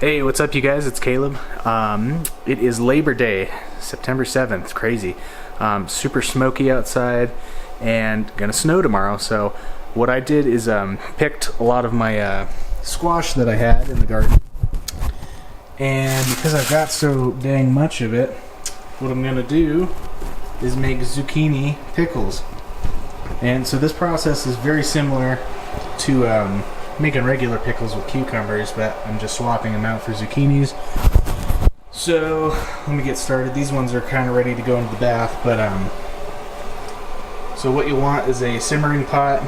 Hey, what's up you guys? It's Caleb. It is Labor Day, September 7th. Crazy. Super smoky outside and gonna snow tomorrow. So what I did is picked a lot of my squash that I had in the garden. And because I've got so dang much of it, what I'm gonna do is make zucchini pickles. And so this process is very similar to making regular pickles with cucumbers, but I'm just swapping them out for zucchinis. So let me get started. These ones are kind of ready to go into the bath, but so what you want is a simmering pot.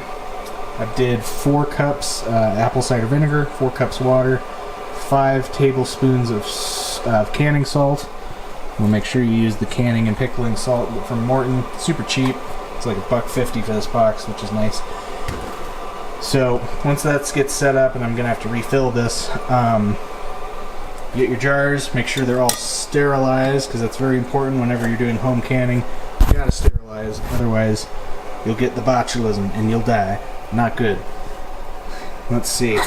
I did 4 cups apple cider vinegar, 4 cups water, 5 tablespoons of canning salt. We'll make sure you use the canning and pickling salt from Morton. Super cheap. It's like $1.50 for this box, which is nice. So once that gets set up, and I'm gonna have to refill this, get your jars, make sure they're all sterilized, because that's very important whenever you're doing home canning. You gotta sterilize, otherwise you'll get the botulism and you'll die. Not good. Let's see.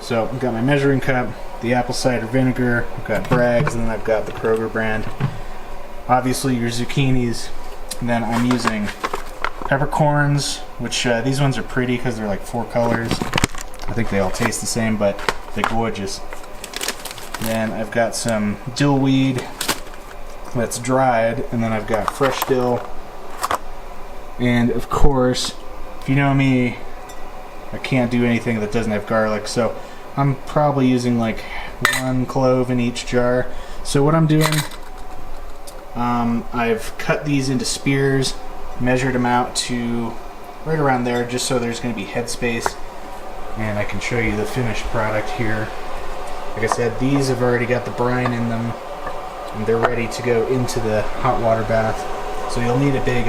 So I've got my measuring cup, the apple cider vinegar, I've got Bragg's, and then I've got the Kroger brand. Obviously your zucchinis, and then I'm using peppercorns, which these ones are pretty because they're like 4 colors. I think they all taste the same, but they're gorgeous. Then I've got some dill weed that's dried, and then I've got fresh dill. And of course, if you know me, I can't do anything that doesn't have garlic, so I'm probably using like 1 clove in each jar. So what I'm doing, I've cut these into spears, measured them out to right around there, just so there's going to be headspace, and I can show you the finished product here. Like I said, these have already got the brine in them, and they're ready to go into the hot water bath. So you'll need a big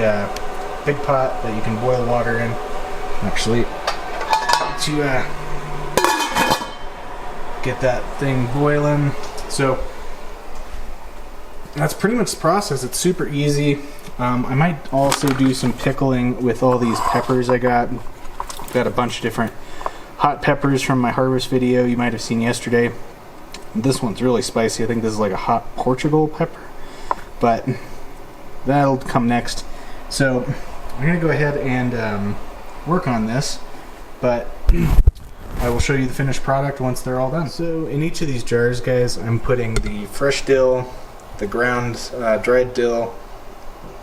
pot that you can boil water in. Actually, to get that thing boiling. So that's pretty much the process. It's super easy. I might also do some pickling with all these peppers I got. I've got a bunch of different hot peppers from my harvest video you might have seen yesterday. This one's really spicy. I think this is like a hot Portugal pepper, but that'll come next. So I'm gonna go ahead and work on this, but I will show you the finished product once they're all done. So in each of these jars, guys, I'm putting the fresh dill, the ground dried dill,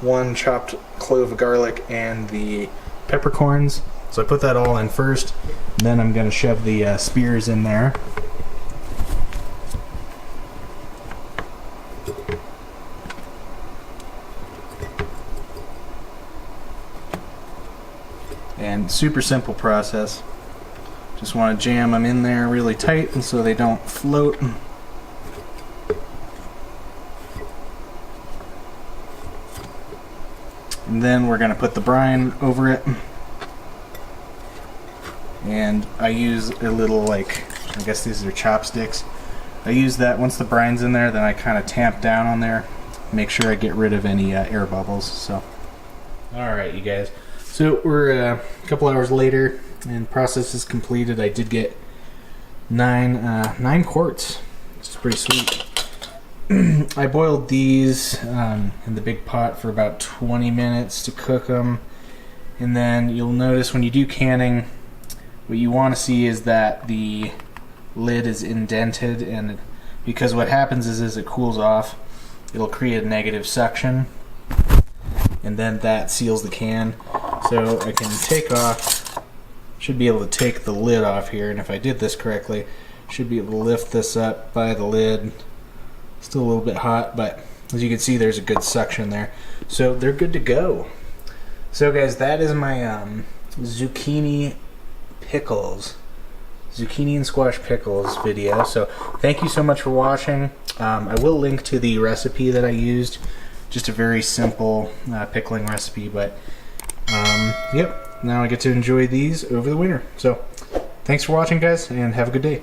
1 chopped clove of garlic, and the peppercorns. So I put that all in first, then I'm going to shove the spears in there. And super simple process. Just want to jam them in there really tight and so they don't float. And then we're going to put the brine over it. And I use a little, like, I guess these are chopsticks. I use that once the brine's in there, then I kind of tamp down on there. Make sure I get rid of any air bubbles. So, alright you guys. So we're a couple hours later and the process is completed. I did get 9 quarts. It's pretty sweet. I boiled these in the big pot for about 20 minutes to cook them, and then you'll notice when you do canning, what you want to see is that the lid is indented, and because what happens is as it cools off, it'll create a negative suction, and then that seals the can. So I can should be able to take the lid off here, and if I did this correctly, should be able to lift this up by the lid. Still a little bit hot, but as you can see, there's a good suction there. So they're good to go. So guys, that is my zucchini pickles. Zucchini and squash pickles video. So thank you so much for watching. I will link to the recipe that I used. Just a very simple pickling recipe, but yep, now I get to enjoy these over the winter. So thanks for watching, guys, and have a good day.